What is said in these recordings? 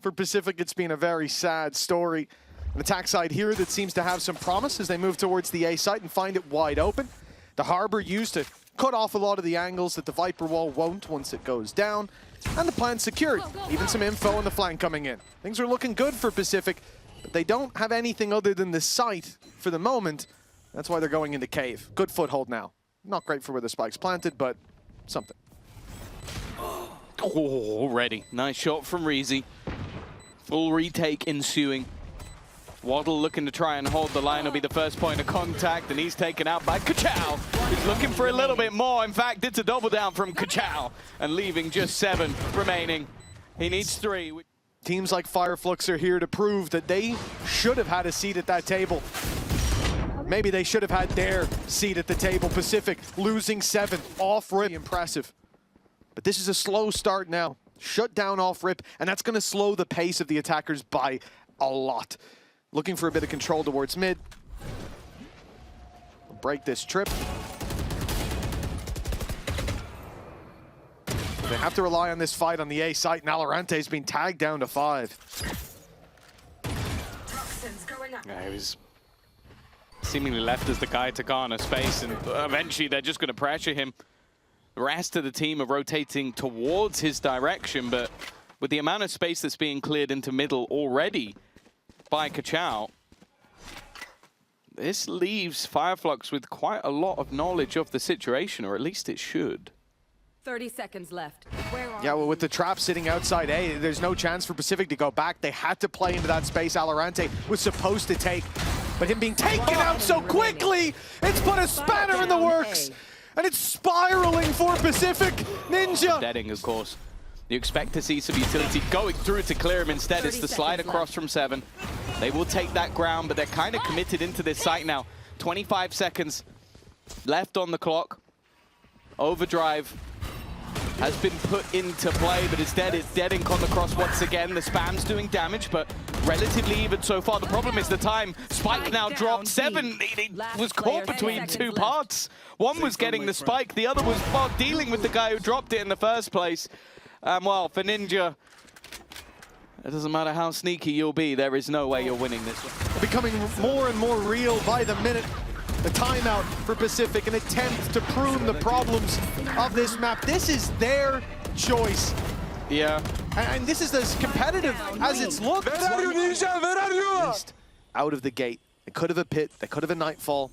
For Pacific, it's been a very sad story. An attack side here that seems to have some promise as they move towards the A site and find it wide open. The Harbor used to cut off a lot of the angles that the Viper wall won't once it goes down. And the plan secured. Even some info on the flank coming in. Things are looking good for Pacific, but they don't have anything other than the site for the moment. That's why they're going into cave. Good foothold now. Not great for where the spike's planted, but something. Oh, already. Nice shot from reazy. Full retake ensuing. Waddle looking to try and hold the line. Will be the first point of contact, and he's taken out by Kachoww. He's looking for a little bit more. In fact, it's a double down from Kachoww, and leaving just 7 remaining. He needs 3. Teams like Fireflux are here to prove that they should have had a seat at that table. Maybe they should have had their seat at the table. Pacific losing 7 off rip. Impressive. But this is a slow start now. Shut down off rip, and that's going to slow the pace of the attackers by a lot. Looking for a bit of control towards mid. Break this trip. They have to rely on this fight on the A site, and Alarante's been tagged down to 5. Yeah, he was seemingly left as the guy to garner space, and eventually they're just going to pressure him. The rest of the team are rotating towards his direction, but with the amount of space that's being cleared into middle already by Kachoww, this leaves Fireflux with quite a lot of knowledge of the situation, or at least it should. 30 seconds left. Yeah, well, with the trap sitting outside A, there's no chance for Pacific to go back. They had to play into that space Alarante was supposed to take. But him being taken out so quickly, it's put a spanner in the works. And it's spiraling for Pacific Ninja. DeadInk, of course. You expect to see some utility going through to clear him. Instead, it's the slide across from 7. They will take that ground, but they're kind of committed into this site now. 25 seconds left on the clock. Overdrive has been put into play, but instead it's DeadInk on the cross once again. The spam's doing damage, but relatively even so far. The problem is the time. Spike now dropped. 7 he was caught between 2 parts. One was getting the spike, the other was dealing with the guy who dropped it in the first place. Well, for Ninja, it doesn't matter how sneaky you'll be, there is no way you're winning this one. Becoming more and more real by the minute. The timeout for Pacific, an attempt to prune the problems of this map. This is their choice. Yeah. And this is as competitive as it's looked. Where are you, Ninja? Where are you? Out of the gate. They could have a pit, they could have a nightfall.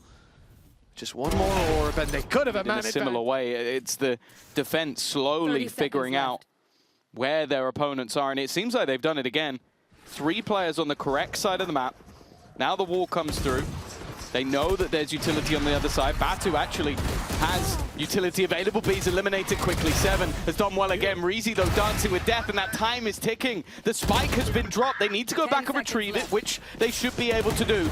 Just one more orb, and they could have a man. In a similar way, it's the defense slowly figuring out where their opponents are, and it seems like they've done it again. 3 players on the correct side of the map. Now the wall comes through. They know that there's utility on the other side. Batu actually has utility available, but he's eliminated quickly. 7 has done well again. reazy, though, dancing with death, and that time is ticking. The spike has been dropped. They need to go back and retrieve it, which they should be able to do.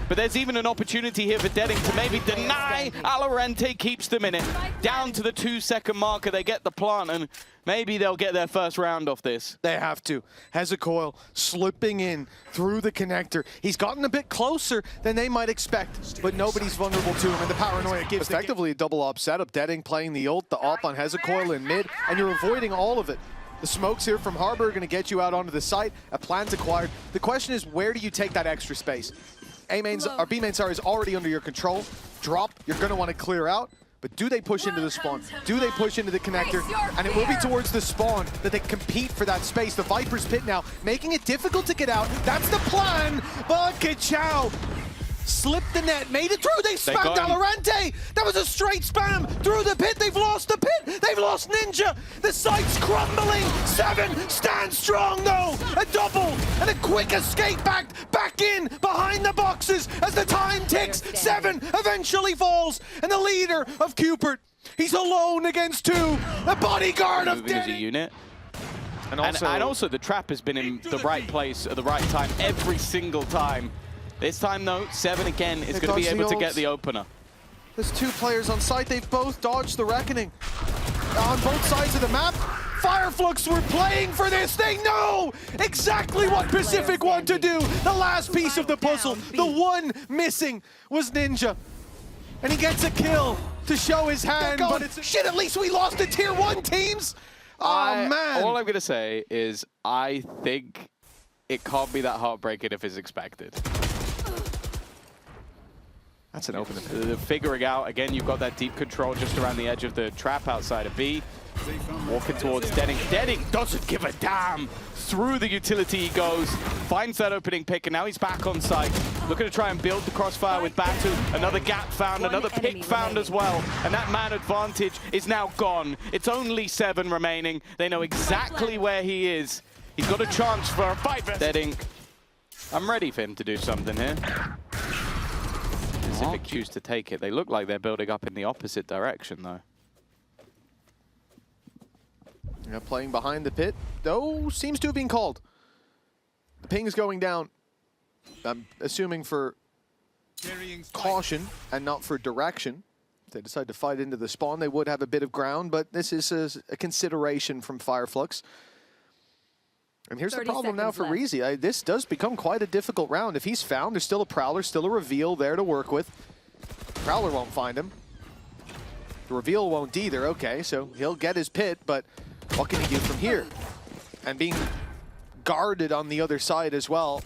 But there's even an opportunity here for DeadInk to maybe deny. Alarante keeps them in it. Down to the 2-second marker, they get the plant, and maybe they'll get their first round off this. They have to. hezacoil slipping in through the connector. He's gotten a bit closer than they might expect, but nobody's vulnerable to him, and the paranoia gives effectively a double op setup. DeadInk playing the ult, the op on hezacoil in mid, and you're avoiding all of it. The smokes here from Harbor are going to get you out onto the site. A plant acquired. The question is, where do you take that extra space? B main star is already under your control. Drop, you're going to want to clear out. But do they push into the spawn? Do they push into the connector? And it will be towards the spawn that they compete for that space. The Viper's pit now, making it difficult to get out. That's the plan, but Kachoww slipped the net, made it through. They spammed Alarante. That was a straight spam through the pit. They've lost the pit. They've lost Ninja. The site's crumbling. 7 stands strong though. A double and a quick escape back in behind the boxes as the time ticks. 7 eventually falls, and the leader of qpert, he's alone against 2. The bodyguard of moving as a unit. And also the trap has been in the right place at the right time every single time. This time, though, 7 again is going to be able to get the opener. There's 2 players on site. They've both dodged the reckoning. On both sides of the map, Fireflux were playing for this. They know exactly what Pacific want to do. The last piece of the puzzle, the one missing, was Ninja. And he gets a kill to show his hand. But it's shit, at least we lost to tier 1 teams. Oh, man. All I'm going to say is I think it can't be that heartbreaking if it's expected. That's an open. Figuring out, again, you've got that deep control just around the edge of the trap outside of B. Walking towards DeadInk. DeadInk doesn't give a damn. Through the utility he goes, finds that opening pick, and now he's back on site. Looking to try and build the crossfire with Batu. Another gap found, another pick found as well. And that man advantage is now gone. It's only 7 remaining. They know exactly where he is. He's got a chance for a fight. DeadInk. I'm ready for him to do something here. If it choose to take it. They look like they're building up in the opposite direction, though. Yeah, playing behind the pit, though, seems to have been called. The ping's going down. I'm assuming for caution and not for direction. If they decide to fight into the spawn, they would have a bit of ground, but this is a consideration from Fireflux. And here's the problem now for reazy. This does become quite a difficult round. If he's found, there's still a Prowler, still a Reveal there to work with. Prowler won't find him. The Reveal won't either. Okay, so he'll get his pit, but what can he do from here? And being guarded on the other side as well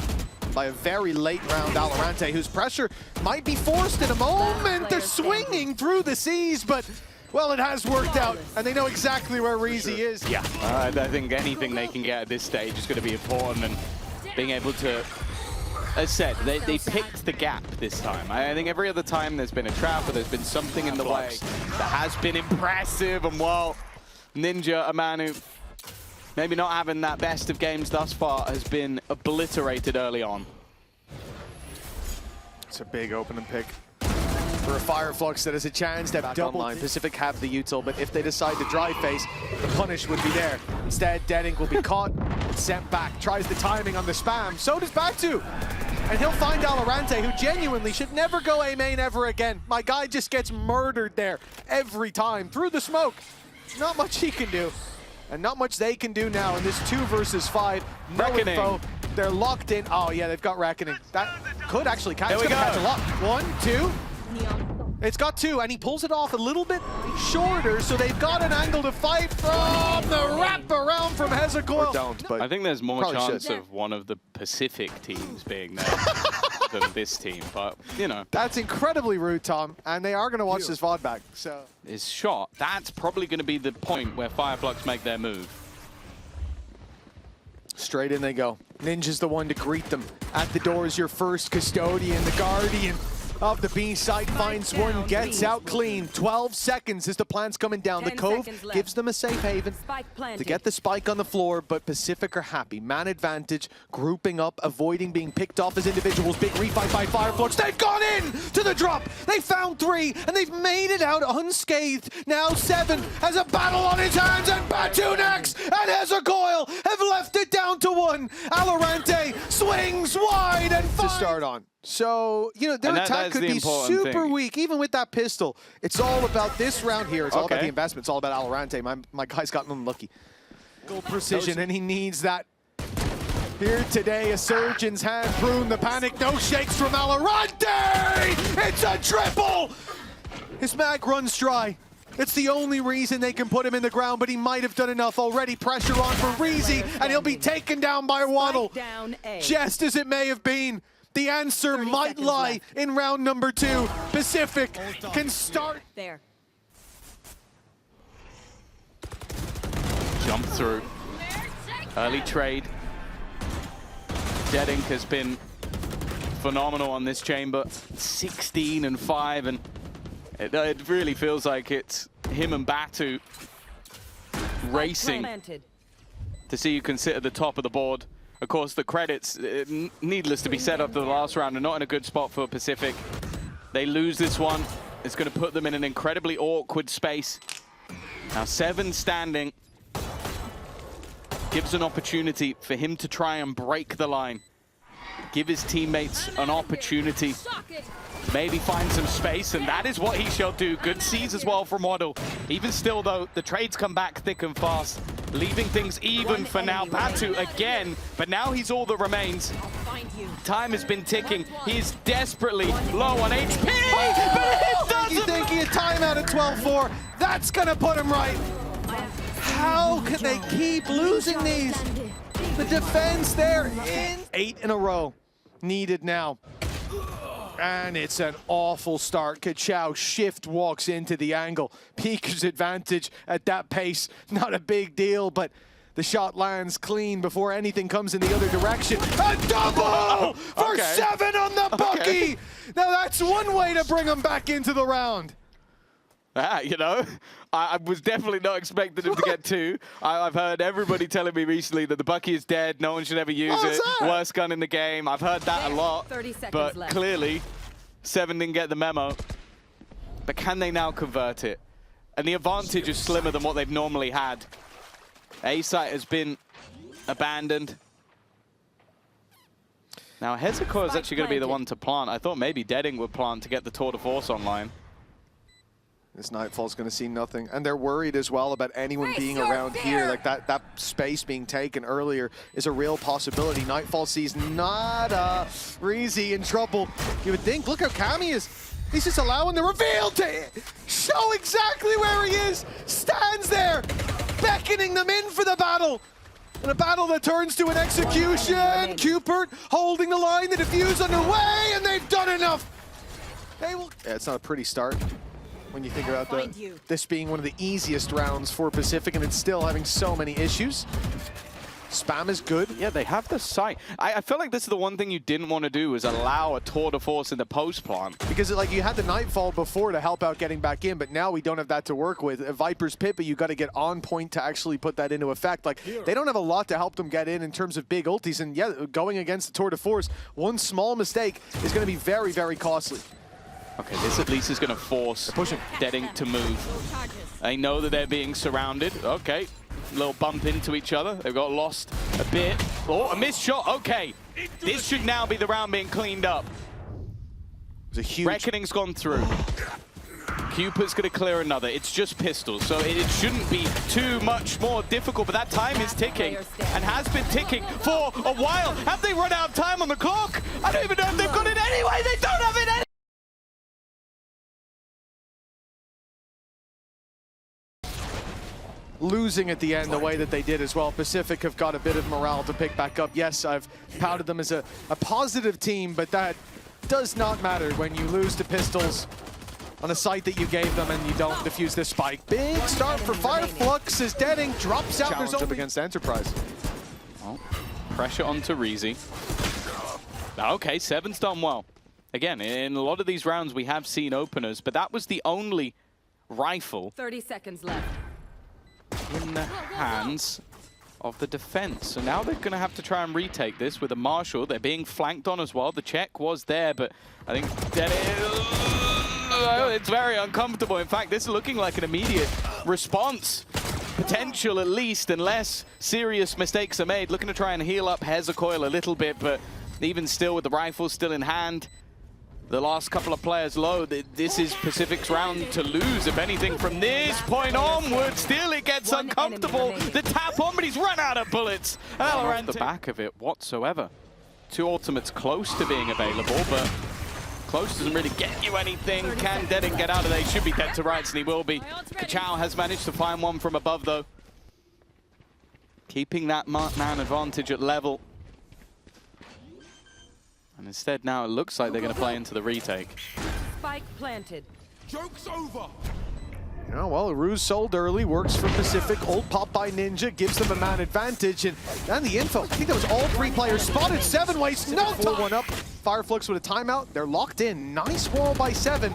by a very late round Alorante, whose pressure might be forced in a moment. They're swinging through the seas, but well, it has worked out, and they know exactly where reazy is. Yeah, I think anything they can get at this stage is going to be important, and being able to, as said, they picked the gap this time. I think every other time there's been a trap or there's been something in the way that has been impressive, and well, Ninja, a man who maybe not having that best of games thus far, has been obliterated early on. It's a big opening pick for a Fireflux that has a chance to have double line. PCIFIC have the util, but if they decide to drive face, the punish would be there. Instead, DeadInk will be caught and sent back. Tries the timing on the spam. So does Batu. And he'll find Alorante, who genuinely should never go A main ever again. My guy just gets murdered there every time through the smoke. Not much he can do, and not much they can do now in this 2 versus 5. No info. They're locked in. Oh yeah, they've got Reckoning. That could actually catch. It's gonna catch a lot. 1, 2. It's got 2, and he pulls it off a little bit shorter, so they've got an angle to fight from the wrap around from hezacoil. Don't, but I think there's more chance of one of the Pacific teams being there than this team, but you know. That's incredibly rude, Tom, and they are going to watch this VOD back. So his shot, that's probably going to be the point where Fireflux make their move. Straight in they go. Ninja's the one to greet them. At the door is your first custodian, the guardian of the B site, finds one, gets out clean. 12 seconds as the plant's coming down. The Cove gives them a safe haven to get the spike on the floor, but PCIFIC are happy. Man advantage, grouping up, avoiding being picked off as individuals. Big refight by Fireflux. They've gone in to the drop. They found 3, and they've made it out unscathed. Now 7 has a battle on his hands, and batujnax and hezacoil have left it down to 1. Alorante swings wide and to start on. So, you know, their attack could be super weak, even with that pistol. It's all about this round here. It's all about the investment. It's all about Alorante. My guy's gotten unlucky. Goal precision, and he needs that. Here today, a surgeon's hand prune the panic. No shakes from Alorante! It's a triple! His mag runs dry. It's the only reason they can put him in the ground, but he might have done enough already. Pressure on for reazy, and he'll be taken down by Waddle. Just as it may have been. The answer might lie in round number 2. PCIFIC can start. There. Jump through. Early trade. DeadInk has been phenomenal on this chamber. 16 and 5, and it really feels like it's him and Batu racing to see who can sit at the top of the board. Of course, the credits, needless to be said, after the last round, are not in a good spot for PCIFIC. They lose this one. It's going to put them in an incredibly awkward space. Now 7 standing. Gives an opportunity for him to try and break the line. Give his teammates an opportunity. Maybe find some space, and that is what he shall do. Good sees as well from Waddle. Even still, though, the trades come back thick and fast, leaving things even for now. Batu again, but now he's all that remains. Time has been ticking. He is desperately low on HP, but it doesn't. You think he had timeout at 12-4? That's gonna put him right. How can they keep losing these? The defense there in 8 in a row needed now. And it's an awful start. Kachoww shift walks into the angle. Peaker's advantage at that pace, not a big deal, but the shot lands clean before anything comes in the other direction. A double for 7 on the Bucky! Now that's one way to bring him back into the round. You know, I was definitely not expecting him to get 2. I've heard everybody telling me recently that the Bucky is dead, no one should ever use it. Worst gun in the game. I've heard that a lot, but clearly 7 didn't get the memo. But can they now convert it? And the advantage is slimmer than what they've normally had. A site has been abandoned. Now hezacoil is actually going to be the one to plant. I thought maybe DeadInk would plant to get the tour de force online. This Nightfall's going to see nothing, and they're worried as well about anyone being around here. Like that space being taken earlier is a real possibility. Nightfall sees Nada, reazy in trouble. You would think, look how calm he is. He's just allowing the reveal to show exactly where he is. Stands there, beckoning them in for the battle. And a battle that turns to an execution. qpert holding the line, the defuse underway, and they've done enough. They will. Yeah, it's not a pretty start when you think about this being one of the easiest rounds for Pacific, and it's still having so many issues. Spam is good. Yeah, they have the sight. I feel like this is the one thing you didn't want to do, is allow a tour de force in the post plant. Because like you had the Nightfall before to help out getting back in, but now we don't have that to work with. A Viper's Pit, but you got to get on point to actually put that into effect. Like they don't have a lot to help them get in terms of big ultis, and yeah, going against the tour de force, one small mistake is going to be very, very costly. Okay, this at least is going to force DeadInk to move. They know that they're being surrounded. Okay, little bump into each other. They've got lost a bit. Oh, a missed shot. Okay, this should now be the round being cleaned up. It was a huge... Reckoning's gone through. qpert's going to clear another. It's just pistols, so it shouldn't be too much more difficult, but that time is ticking and has been ticking for a while. Have they run out of time on the clock? I don't even know if they've got it anyway. They don't have it anyway. Losing at the end the way that they did as well. Pacific have got a bit of morale to pick back up. Yes, I've touted them as a positive team, but that does not matter when you lose to pistols on a site that you gave them and you don't defuse this spike. Big start for Fireflux as DeadInk drops out. There's up against Enterprise. Oh, pressure onto reazy. Okay, 7's done well. Again, in a lot of these rounds we have seen openers, but that was the only rifle 30 seconds left in the hands of the defense. So now they're going to have to try and retake this with a Marshall. They're being flanked on as well. The check was there, but I think it's very uncomfortable. In fact, this is looking like an immediate response. Potential at least, unless serious mistakes are made. Looking to try and heal up hezacoil a little bit, but even still with the rifle still in hand, the last couple of players low, this is Pacific's round to lose. If anything, from this point onward, still it gets uncomfortable. The tap on, but he's run out of bullets. Not off the back of it whatsoever. 2 ultimates close to being available, but close doesn't really get you anything. Can DeadInk get out of there? He should be dead to rights, and he will be. Kachoww has managed to find one from above, though. Keeping that man advantage at level. And instead now it looks like they're going to play into the retake. Spike planted. Joke's over. Yeah, well, a ruse sold early, works for Pacific. Ult pop by Ninja gives them a man advantage, and the info. I think that was all 3 players spotted. 7 wastes no time. 4-1 up. Fireflux with a timeout. They're locked in. Nice wall by 7.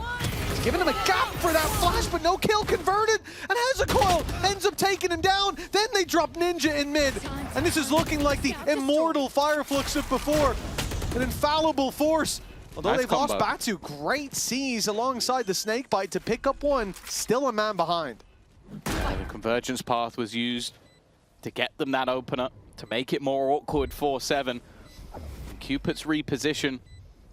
He's giving him a gap for that flash, but no kill converted. And hezacoil ends up taking him down. Then they drop Ninja in mid, and this is looking like the immortal Fireflux of before. An infallible force. Although they've lost Batu, great C's alongside the Snakebite to pick up one. Still a man behind. The convergence path was used to get them that opener, to make it more awkward for 7. qpert's reposition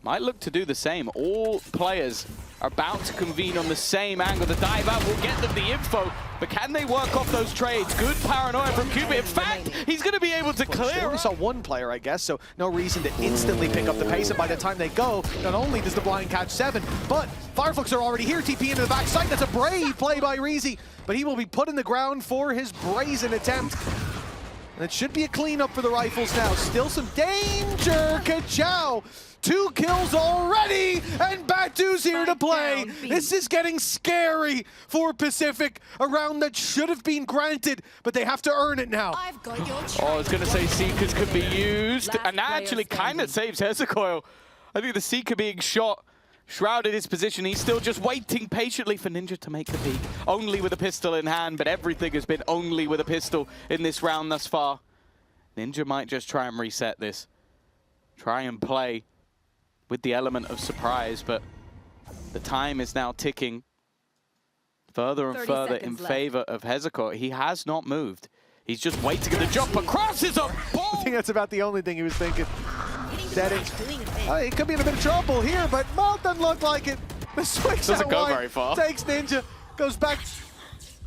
might look to do the same. All players are about to convene on the same angle. The dive out will get them the info, but can they work off those trades? Good paranoia from qpert. In fact, he's going to be able to clear. They only saw 1 player, I guess, so no reason to instantly pick up the pace. And by the time they go, not only does the blind catch 7, but Fireflux are already here. TP into the backside. That's a brave play by reazy, but he will be put in the ground for his brazen attempt. And it should be a cleanup for the rifles now. Still some danger. Kachoww, 2 kills already, and Batu's here to play. This is getting scary for Pacific. A round that should have been granted, but they have to earn it now. I've got your Oh, I was going to say Seekers could be used, and that actually kind of saves hezacoil. I think the Seeker being shot shrouded his position. He's still just waiting patiently for Ninja to make the peak. Only with a pistol in hand, but everything has been only with a pistol in this round thus far. Ninja might just try and reset this. Try and play with the element of surprise, but the time is now ticking further and further in favor of hezacoil. He has not moved. He's just waiting at the jump across his own ball. I think that's about the only thing he was thinking. DeadInk. He could be in a bit of trouble here, but Malt doesn't look like it. The switch doesn't go wide, very far. Takes Ninja, goes back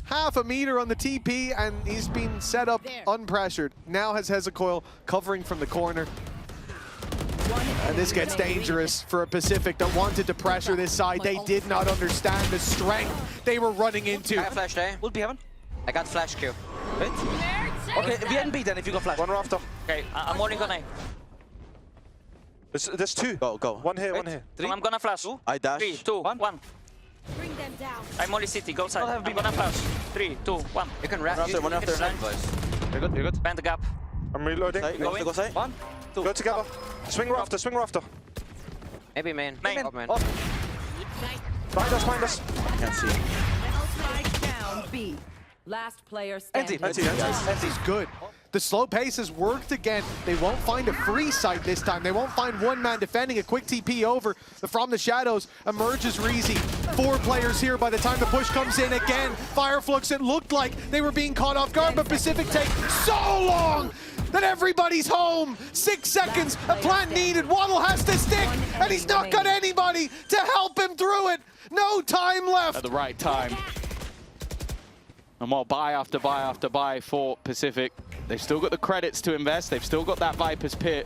half a meter on the TP, and he's been set up unpressured. Now has hezacoil covering from the corner. And this gets dangerous for a Pacific that wanted to pressure this side. They did not understand the strength they were running into. I have flash A. Will be heaven. I got flash Q. Wait. Okay, VNB then if you got flash. One rafter. Okay, I'm holding on A. There's 2. Go. One here, one here. I'm gonna flash. I dash. 3, 2, 1. Bring them down. I'm only city, go side. I'm gonna flash. 3, 2, 1. You can wrap. One after. You're good. Bend the gap. I'm reloading. Go side. 1, 2. Go together. Swing rafter, swing rafter. Maybe main. Main. Find us. Can't see. Strike down B. Last player standing. Empty. This is good. The slow pace has worked again. They won't find a free site this time. They won't find one man defending. A quick TP over from the shadows. Emerges reazy. 4 players here by the time the push comes in again. Fireflux, it looked like they were being caught off guard, but Pacific take so long that everybody's home. 6 seconds, a plant needed. Waddle has to stick, and he's not got anybody to help him through it. No time left. At the right time. And while buy after buy after buy for Pacific, they've still got the credits to invest. They've still got that Viper's Pit.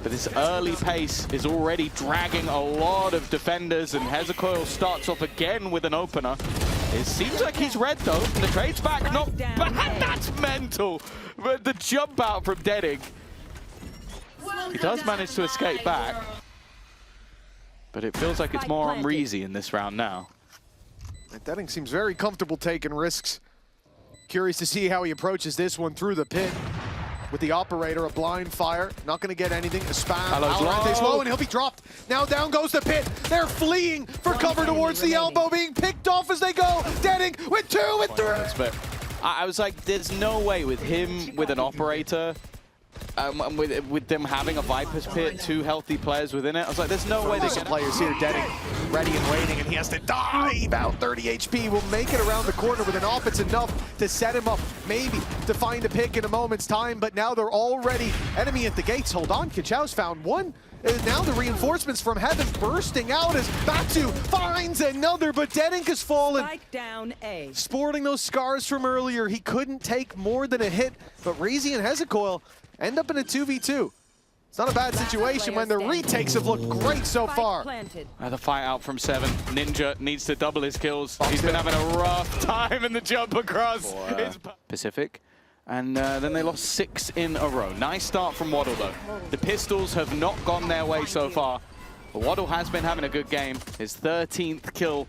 But this early pace is already dragging a lot of defenders, and hezacoil starts off again with an opener. It seems like he's red though. The trade's back, not bad. That's mental. But the jump out from DeadInk. He does manage to escape back. But it feels like it's more on reazy in this round now. DeadInk seems very comfortable taking risks. Curious to see how he approaches this one through the pit. With the operator, a blind fire. Not going to get anything. A spam. Alorante's low, and he'll be dropped. Now down goes the pit. They're fleeing for cover towards the elbow, being picked off as they go. DeadInk with 2 and 3. But I was like, there's no way with him, with an operator, with them having a Viper's Pit, 2 healthy players within it. I was like, there's no way they can. Players here, DeadInk ready and waiting, and he has to dive out. 30 HP will make it around the corner with an off. It's enough to set him up, maybe to find a pick in a moment's time, but now they're already enemy at the gates. Hold on, Kachoww's found one. And now the reinforcements from heaven bursting out as Batu finds another, but DeadInk has fallen. Strike down A. Sporting those scars from earlier, he couldn't take more than a hit, but reazy and hezacoil end up in a 2v2. It's not a bad situation when the retakes have looked great so far. The fight out from 7. Ninja needs to double his kills. He's been having a rough time in the jump across. Pacific. And then they lost 6 in a row. Nice start from Waddle though. The pistols have not gone their way so far. But Waddle has been having a good game. His 13th kill.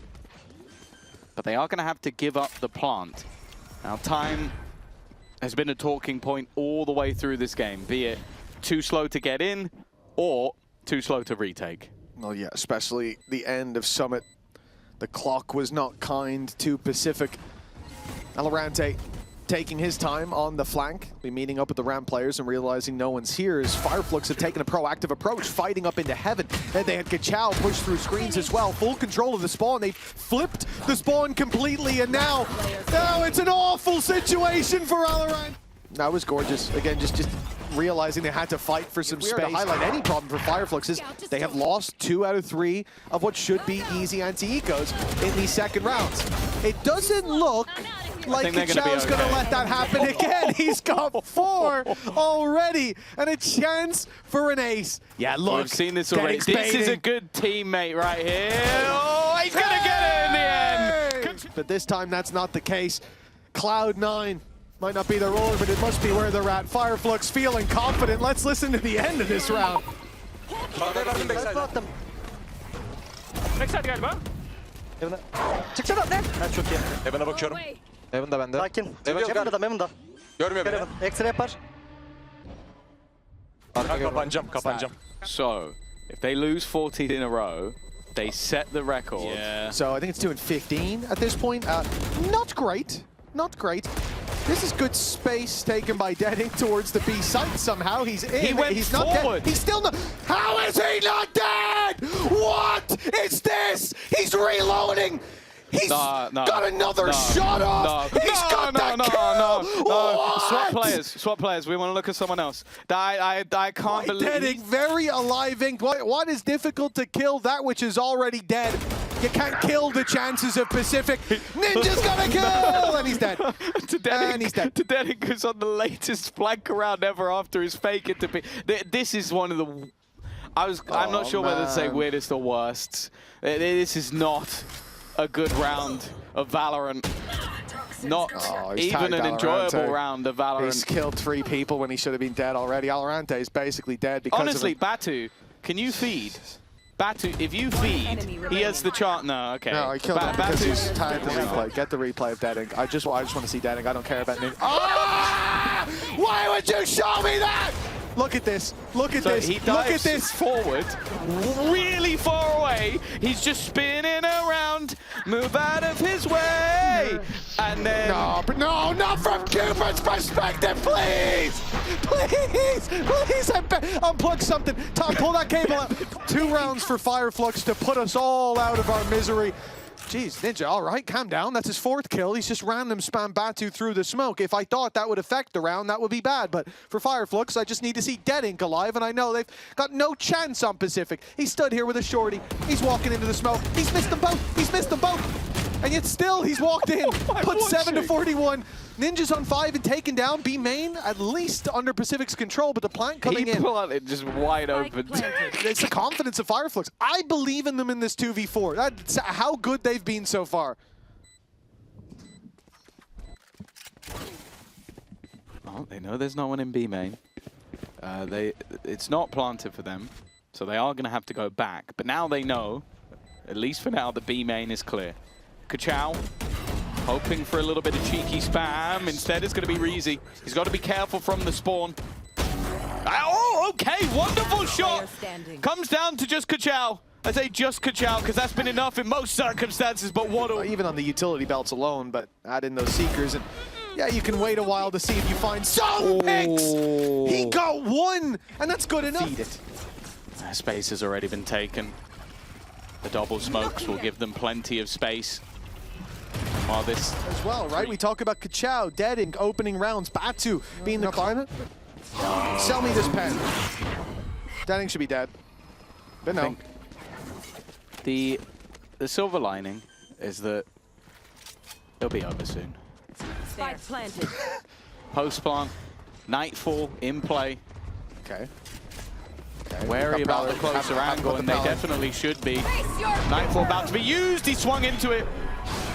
But they are going to have to give up the plant. Now time has been a talking point all the way through this game, be it too slow to get in or too slow to retake. Well, yeah, especially the end of Summit. The clock was not kind to Pacific. Alorante taking his time on the flank, be meeting up with the ramp players and realizing no one's here as Fireflux have taken a proactive approach, fighting up into heaven. And they had Kachoww push through screens as well, full control of the spawn. They flipped the spawn completely, and now it's an awful situation for Alorante. That was gorgeous. Again, just realizing they had to fight for some space. To highlight any problem for Fireflux is they have lost 2 out of 3 of what should be easy anti-ecos in these second rounds. It doesn't look like Kachoww's going to let that happen again. He's got 4 already, and a chance for an ace. Yeah, look. We've seen this already. This is a good teammate right here. Oh, he's going to get it in the end. But this time, that's not the case. Cloud9, Might not be their roller, but it must be where they're at. Fireflux feeling confident. Let's listen to the end of this round. Sağda verdim backside. Attım. Backside galiba. Heaven'a. Çıksana ne? Ha, çok iyi. Heaven'a bakıyorum. Heaven da bende. Sakin. Seviyor, Heaven'da da, Heaven'da. Görmüyor beni. Heaven. Ekstra yapar. Arka görüyorum. Kapanacağım. So, if they lose 14 in a row, they set the record. Yeah. So I think it's 2-15 at this point. Not great. Not great. This is good space taken by DeadInk towards the B site somehow. He's in. He went He's not forward. dead. He's still not. How is he not dead? What is this? He's reloading. He's got another shot off. He's got that kill. What? Swap players. We want to look at someone else. I can't believe. DeadInk, very alive ink. What is difficult to kill that which is already dead? You can't kill the chances of Pacific. Ninja's gonna kill, and he's dead. And he's dead. To DeadInk, who's on the latest flank around ever after his fake into P. This is one of the. I'm not sure whether to say weirdest or worst. This is not a good round of Valorant. Not even an enjoyable round of Valorant. He's killed 3 people when he should have been dead already. Alorante is basically dead because honestly, of Batu, can you feed? Batu, if you feed, he has the chart. No, okay. No, I killed him because he's tied the replay. Get the replay of DeadInk. I just want to see DeadInk. I don't care about Ninja. Ah! Why would you show me that? Look at this. Look at this. He Look at dives this. forward, really far away. He's just spinning around. Move out of his way. And then... No, but no, not from qpерт's perspective, please! Please! Please, unplug something. Tom, pull that cable out. 2 rounds for Fireflux to put us all out of our misery. Jeez, Ninja, all right, calm down. That's his 4th kill. He's just random spam Batu through the smoke. If I thought that would affect the round, that would be bad. But for Fireflux, I just need to see DeadInk alive, and I know they've got no chance on Pacific. He stood here with a shorty. He's walking into the smoke. He's missed them both. He's missed them both. And yet still, he's walked in. Put 7 to 41. Ninja's on 5 and taken down. B main, at least under Pacific's control, but the plant coming in. He planted just wide open. It's the confidence of Fireflux. I believe in them in this 2v4. That's how good they've been so far. Oh, they know there's no one in B main. It's not planted for them, so they are going to have to go back. But now they know, at least for now, the B main is clear. Kachoww, hoping for a little bit of cheeky spam. Instead, it's going to be reazy. He's got to be careful from the spawn. Oh, okay, wonderful shot. Comes down to just Kachoww. I say just Kachoww because that's been enough in most circumstances, but waddle. Even on the utility belts alone, but add in those seekers, and yeah, you can wait a while to see if you find some picks. He got 1, and that's good enough. Feed it. Space has already been taken. The double smokes will give them plenty of space. While this as well, right? We talk about Kachoww, DeadInk opening rounds, Batu being the climate. Sell me this pen. DeadInk should be dead. But no. The silver lining is that it'll be over soon. Spike planted. Post plant, Nightfall in play. Okay. Wary about the closer angle, and they definitely should be. Nightfall about to be used. He swung into it.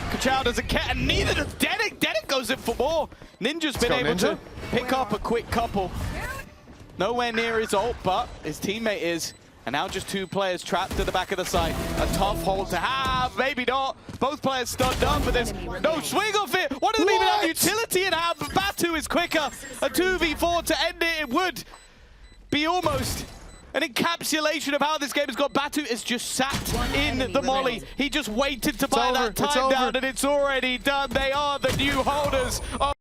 Kachoww doesn't care, and neither does DeadInk. DeadInk goes in for more. Ninja's been able to pick up a quick couple. Nowhere near his ult, but his teammate is. And now just 2 players trapped at the back of the site. A tough hold to have, maybe not. Both players stunned up, but there's no swing off it. One of them even have utility in hand, but Batu is quicker. A 2v4 to end it, it would be almost an encapsulation of how this game has got. Batu is just sat in the molly. He just waited to buy that time down, and it's already done. They are the new holders of